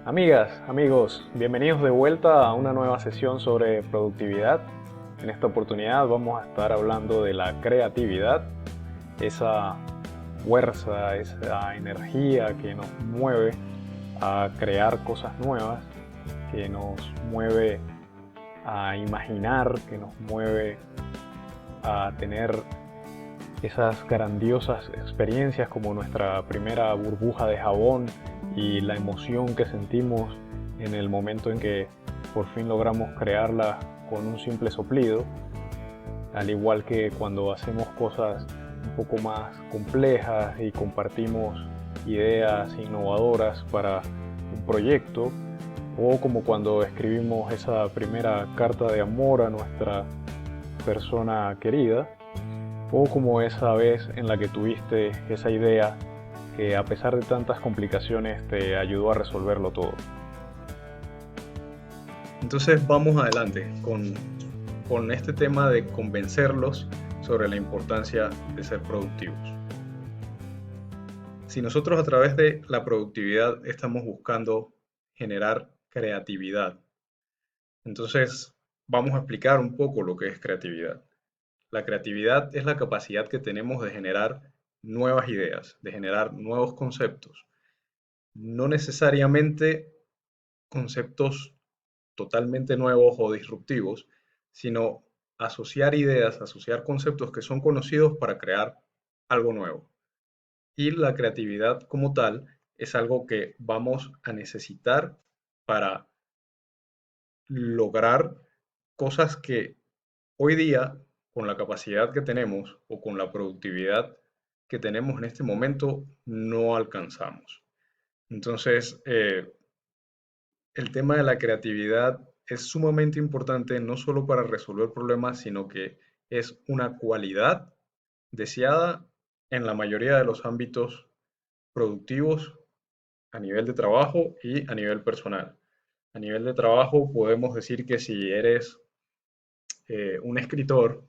Amigas, amigos, bienvenidos de vuelta a una nueva sesión sobre productividad. En esta oportunidad vamos a estar hablando de la creatividad, esa fuerza, esa energía que nos mueve a crear cosas nuevas, que nos mueve a imaginar, que nos mueve a tener esas grandiosas experiencias como nuestra primera burbuja de jabón y la emoción que sentimos en el momento en que por fin logramos crearla con un simple soplido, al igual que cuando hacemos cosas un poco más complejas y compartimos ideas innovadoras para un proyecto, o como cuando escribimos esa primera carta de amor a nuestra persona querida, o como esa vez en la que tuviste esa idea que a pesar de tantas complicaciones te ayudó a resolverlo todo. Entonces vamos adelante con este tema de convencerlos sobre la importancia de ser productivos. Si nosotros a través de la productividad estamos buscando generar creatividad, entonces vamos a explicar un poco lo que es creatividad. La creatividad es la capacidad que tenemos de generar nuevas ideas, de generar nuevos conceptos, no necesariamente conceptos totalmente nuevos o disruptivos, sino asociar ideas, asociar conceptos que son conocidos para crear algo nuevo. Y la creatividad como tal es algo que vamos a necesitar para lograr cosas que hoy día, con la capacidad que tenemos o con la productividad que tenemos en este momento, no alcanzamos. Entonces, el tema de la creatividad es sumamente importante no solo para resolver problemas, sino que es una cualidad deseada en la mayoría de los ámbitos productivos a nivel de trabajo y a nivel personal. A nivel de trabajo podemos decir que si eres un escritor,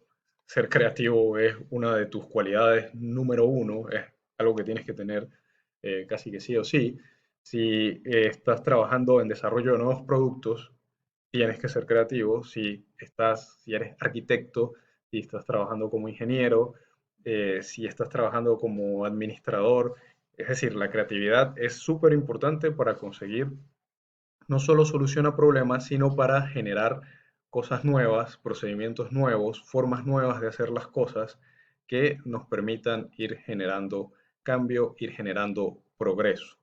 ser creativo es una de tus cualidades número uno, es algo que tienes que tener casi que sí o sí. Si estás trabajando en desarrollo de nuevos productos, tienes que ser creativo. Si eres arquitecto, si estás trabajando como ingeniero, si estás trabajando como administrador, es decir, la creatividad es súper importante para conseguir no solo soluciona problemas, sino para generar cosas nuevas, procedimientos nuevos, formas nuevas de hacer las cosas que nos permitan ir generando cambio, ir generando progreso.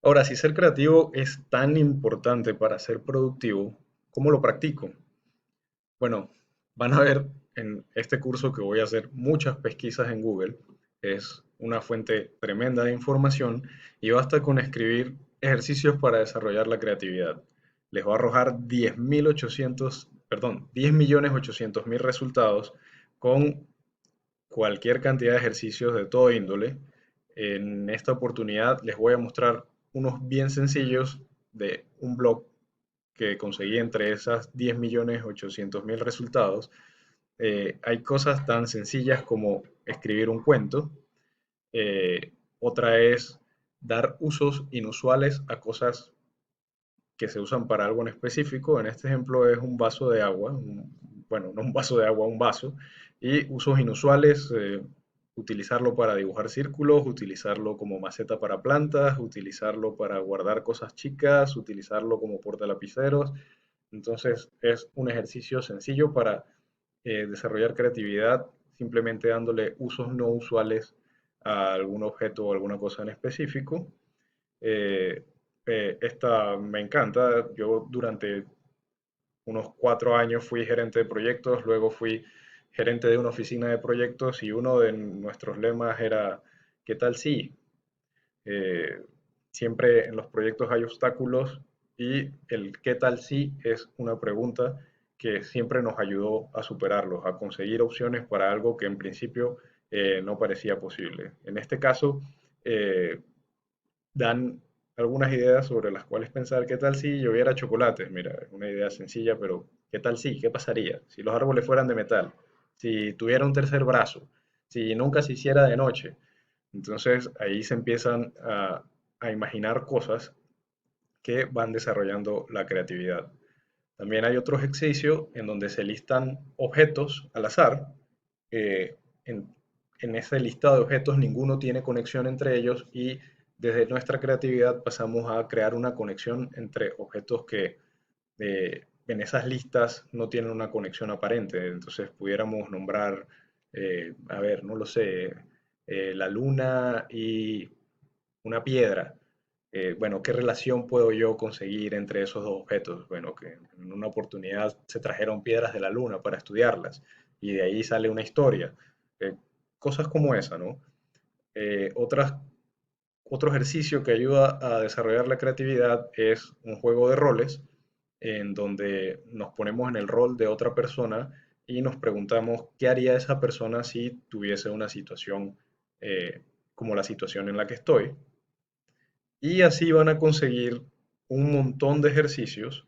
Ahora, si ser creativo es tan importante para ser productivo, ¿cómo lo practico? Bueno, van a ver en este curso que voy a hacer muchas pesquisas en Google. Es una fuente tremenda de información y basta con escribir ejercicios para desarrollar la creatividad. Les va a arrojar 10.800.000 resultados con cualquier cantidad de ejercicios de todo índole. En esta oportunidad les voy a mostrar unos bien sencillos de un blog que conseguí entre esas 10.800.000 resultados. Hay cosas tan sencillas como escribir un cuento. Otra es dar usos inusuales a cosas que se usan para algo en específico. En este ejemplo es un vaso de agua, bueno, no un vaso de agua, un vaso. Y usos inusuales, utilizarlo para dibujar círculos, utilizarlo como maceta para plantas, utilizarlo para guardar cosas chicas, utilizarlo como portalapiceros. Entonces es un ejercicio sencillo para desarrollar creatividad, simplemente dándole usos no usuales a algún objeto o alguna cosa en específico. Eh, Esta me encanta. Yo durante unos 4 años fui gerente de proyectos, luego fui gerente de una oficina de proyectos y uno de nuestros lemas era, ¿qué tal si? Eh, Siempre en los proyectos hay obstáculos y el qué tal si es una pregunta que siempre nos ayudó a superarlos, a conseguir opciones para algo que en principio no parecía posible. En este caso, eh, dan algunas ideas sobre las cuales pensar, ¿qué tal si lloviera chocolates? Mira, es una idea sencilla, pero ¿qué tal si? ¿Qué pasaría? Si los árboles fueran de metal, si tuviera un tercer brazo, si nunca se hiciera de noche. Entonces ahí se empiezan a imaginar cosas que van desarrollando la creatividad. También hay otro ejercicio en donde se listan objetos al azar. eh, en, en ese listado de objetos ninguno tiene conexión entre ellos y desde nuestra creatividad pasamos a crear una conexión entre objetos que en esas listas no tienen una conexión aparente. Entonces pudiéramos nombrar, a ver, no lo sé, la luna y una piedra. Bueno, ¿qué relación puedo yo conseguir entre esos dos objetos? Bueno, que en una oportunidad se trajeron piedras de la luna para estudiarlas y de ahí sale una historia. Eh, Cosas como esa, ¿no? Otras otro ejercicio que ayuda a desarrollar la creatividad es un juego de roles en donde nos ponemos en el rol de otra persona y nos preguntamos qué haría esa persona si tuviese una situación como la situación en la que estoy. Y así van a conseguir un montón de ejercicios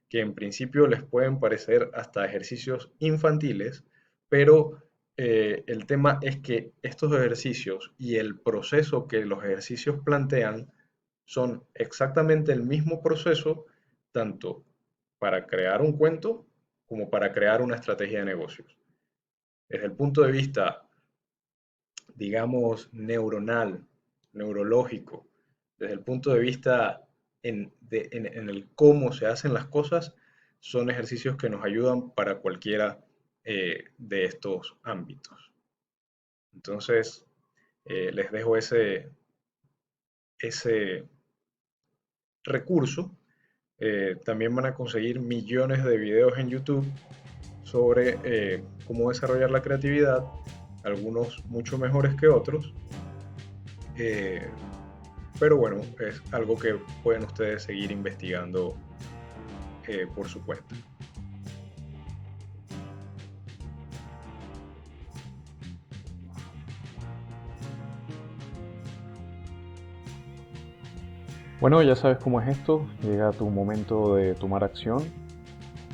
que en principio les pueden parecer hasta ejercicios infantiles, pero el tema es que estos ejercicios y el proceso que los ejercicios plantean son exactamente el mismo proceso tanto para crear un cuento como para crear una estrategia de negocios. Desde el punto de vista, digamos, neuronal, neurológico, desde el punto de vista en el cómo se hacen las cosas, son ejercicios que nos ayudan para cualquiera de estos ámbitos. Entonces, les dejo ese recurso. También van a conseguir millones de videos en YouTube sobre cómo desarrollar la creatividad, algunos mucho mejores que otros, eh, pero bueno, es algo que pueden ustedes seguir investigando por su cuenta. Bueno, ya sabes cómo es esto, llega tu momento de tomar acción.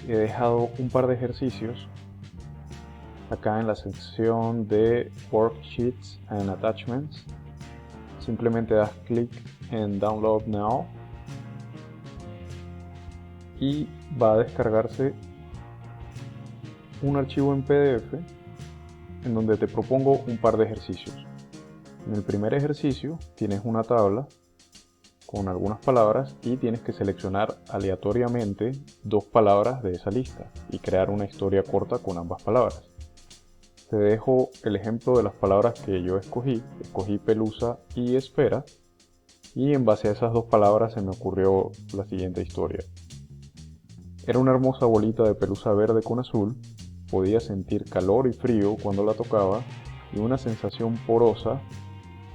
He dejado un par de ejercicios acá en la sección de Worksheets and Attachments. Simplemente das clic en Download Now y va a descargarse un archivo en PDF en donde te propongo un par de ejercicios. En el primer ejercicio tienes una tabla con algunas palabras y tienes que seleccionar aleatoriamente dos palabras de esa lista y crear una historia corta con ambas palabras. Te dejo el ejemplo de las palabras que yo escogí. Escogí pelusa y esfera y en base a esas dos palabras se me ocurrió la siguiente historia. Era una hermosa bolita de pelusa verde con azul, podía sentir calor y frío cuando la tocaba y una sensación porosa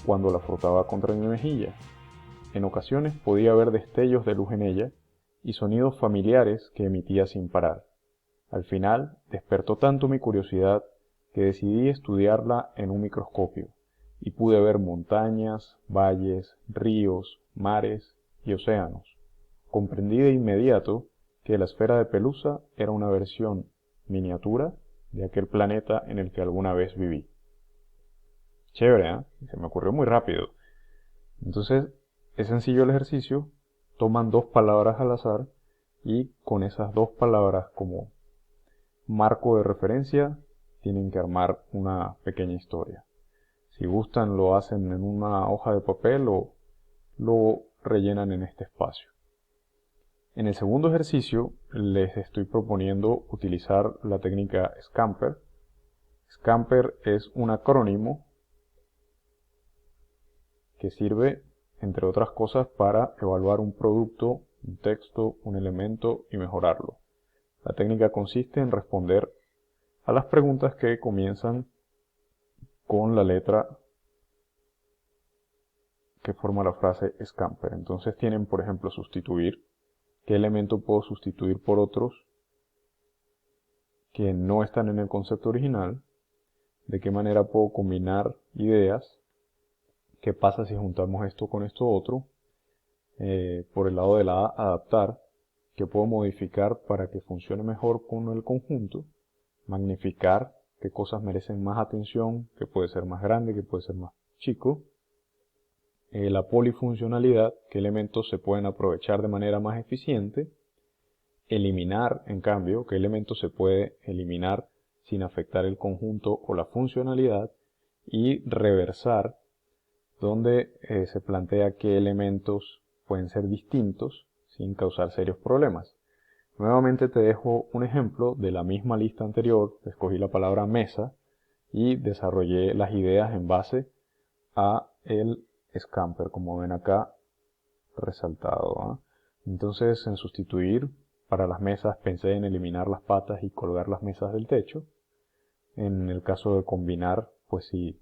cuando la frotaba contra mi mejilla. En ocasiones podía ver destellos de luz en ella y sonidos familiares que emitía sin parar. Al final despertó tanto mi curiosidad que decidí estudiarla en un microscopio y pude ver montañas, valles, ríos, mares y océanos. Comprendí de inmediato que la esfera de pelusa era una versión miniatura de aquel planeta en el que alguna vez viví. Chévere, ¿eh? Se me ocurrió muy rápido. Entonces, es sencillo el ejercicio, toman dos palabras al azar y con esas dos palabras como marco de referencia tienen que armar una pequeña historia. Si gustan lo hacen en una hoja de papel o lo rellenan en este espacio. En el segundo ejercicio les estoy proponiendo utilizar la técnica Scamper. Scamper es un acrónimo que sirve, entre otras cosas, para evaluar un producto, un texto, un elemento y mejorarlo. La técnica consiste en responder a las preguntas que comienzan con la letra que forma la frase Scamper. Entonces tienen, por ejemplo, sustituir. ¿Qué elemento puedo sustituir por otros que no están en el concepto original? ¿De qué manera puedo combinar ideas? ¿Qué pasa si juntamos esto con esto otro? Por el lado de la adaptar, ¿qué puedo modificar para que funcione mejor con el conjunto? Magnificar, qué cosas merecen más atención, qué puede ser más grande, qué puede ser más chico. la polifuncionalidad, qué elementos se pueden aprovechar de manera más eficiente, eliminar, en cambio, qué elementos se puede eliminar sin afectar el conjunto o la funcionalidad, y reversar, donde se plantea qué elementos pueden ser distintos sin causar serios problemas. Nuevamente te dejo un ejemplo de la misma lista anterior. Escogí la palabra mesa y desarrollé las ideas en base a el scamper, como ven acá resaltado, ¿ah? Entonces, en sustituir, para las mesas pensé en eliminar las patas y colgar las mesas del techo. En el caso de combinar, pues si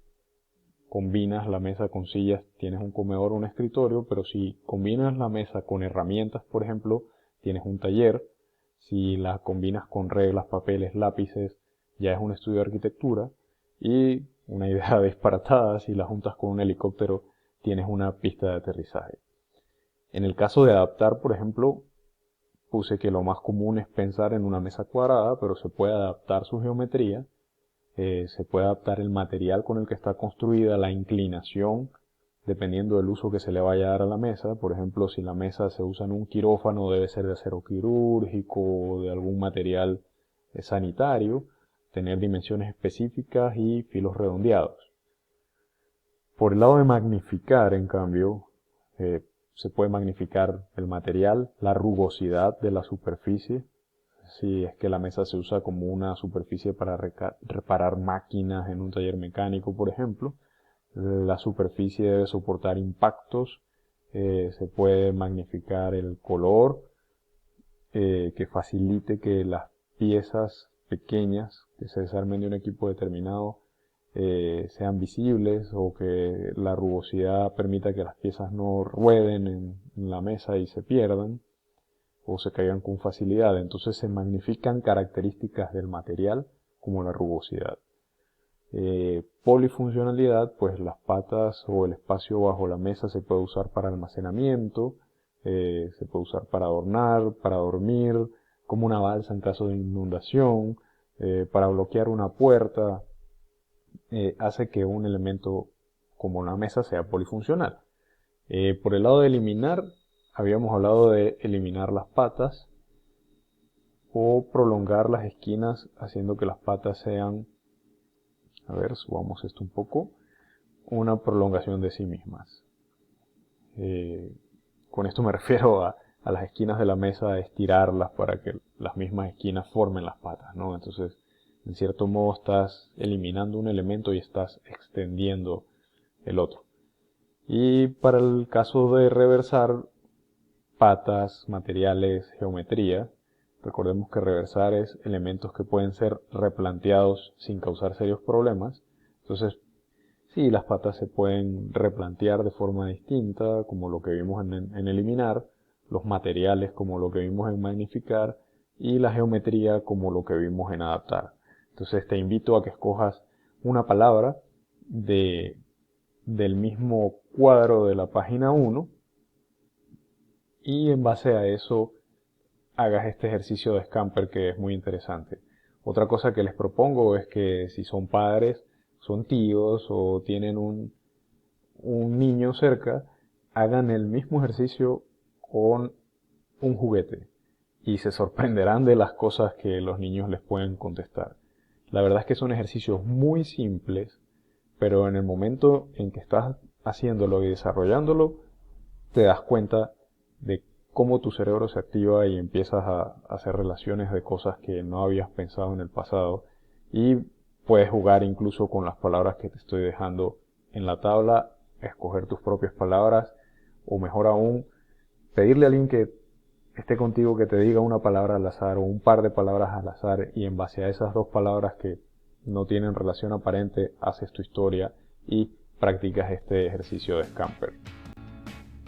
combinas la mesa con sillas, tienes un comedor o un escritorio, pero si combinas la mesa con herramientas, por ejemplo, tienes un taller. Si la combinas con reglas, papeles, lápices, ya es un estudio de arquitectura. Y una idea disparatada, si la juntas con un helicóptero, tienes una pista de aterrizaje. En el caso de adaptar, por ejemplo, puse que lo más común es pensar en una mesa cuadrada, pero se puede adaptar su geometría, se puede adaptar el material con el que está construida, la inclinación, dependiendo del uso que se le vaya a dar a la mesa. Por ejemplo, si la mesa se usa en un quirófano, debe ser de acero quirúrgico o de algún material sanitario, tener dimensiones específicas y filos redondeados. Por el lado de magnificar, en cambio, se puede magnificar el material, la rugosidad de la superficie. Si es que la mesa se usa como una superficie para reparar máquinas en un taller mecánico, por ejemplo, la superficie debe soportar impactos. Se puede magnificar el color, que facilite que las piezas pequeñas que se desarmen de un equipo determinado sean visibles, o que la rugosidad permita que las piezas no rueden en la mesa y se pierdan o se caigan con facilidad. Entonces se magnifican características del material como la rugosidad. Polifuncionalidad, pues las patas o el espacio bajo la mesa se puede usar para almacenamiento, se puede usar para adornar, para dormir, como una balsa en caso de inundación, para bloquear una puerta. Hace que un elemento como una mesa sea polifuncional. Por el lado de eliminar, habíamos hablado de eliminar las patas o prolongar las esquinas haciendo que las patas sean, a ver, subamos esto un poco, una prolongación de sí mismas. Con esto me refiero a las esquinas de la mesa, estirarlas para que las mismas esquinas formen las patas, ¿no? Entonces, en cierto modo estás eliminando un elemento y estás extendiendo el otro. Y para el caso de reversar, patas, materiales, geometría, recordemos que reversar es elementos que pueden ser replanteados sin causar serios problemas. Entonces, sí, las patas se pueden replantear de forma distinta, como lo que vimos en eliminar, los materiales como lo que vimos en magnificar, y la geometría como lo que vimos en adaptar. Entonces te invito a que escojas una palabra del mismo cuadro de la página 1 y en base a eso hagas este ejercicio de Scamper, que es muy interesante. Otra cosa que les propongo es que si son padres, son tíos o tienen un niño cerca, hagan el mismo ejercicio con un juguete y se sorprenderán de las cosas que los niños les pueden contestar. La verdad es que son ejercicios muy simples, pero en el momento en que estás haciéndolo y desarrollándolo, te das cuenta de cómo tu cerebro se activa y empiezas a hacer relaciones de cosas que no habías pensado en el pasado, y puedes jugar incluso con las palabras que te estoy dejando en la tabla, escoger tus propias palabras, o mejor aún, pedirle a alguien que esté contigo que te diga una palabra al azar o un par de palabras al azar, y en base a esas dos palabras que no tienen relación aparente, haces tu historia y practicas este ejercicio de Scamper.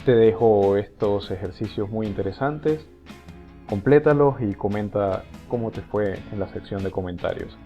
Te dejo estos ejercicios muy interesantes, complétalos y comenta cómo te fue en la sección de comentarios.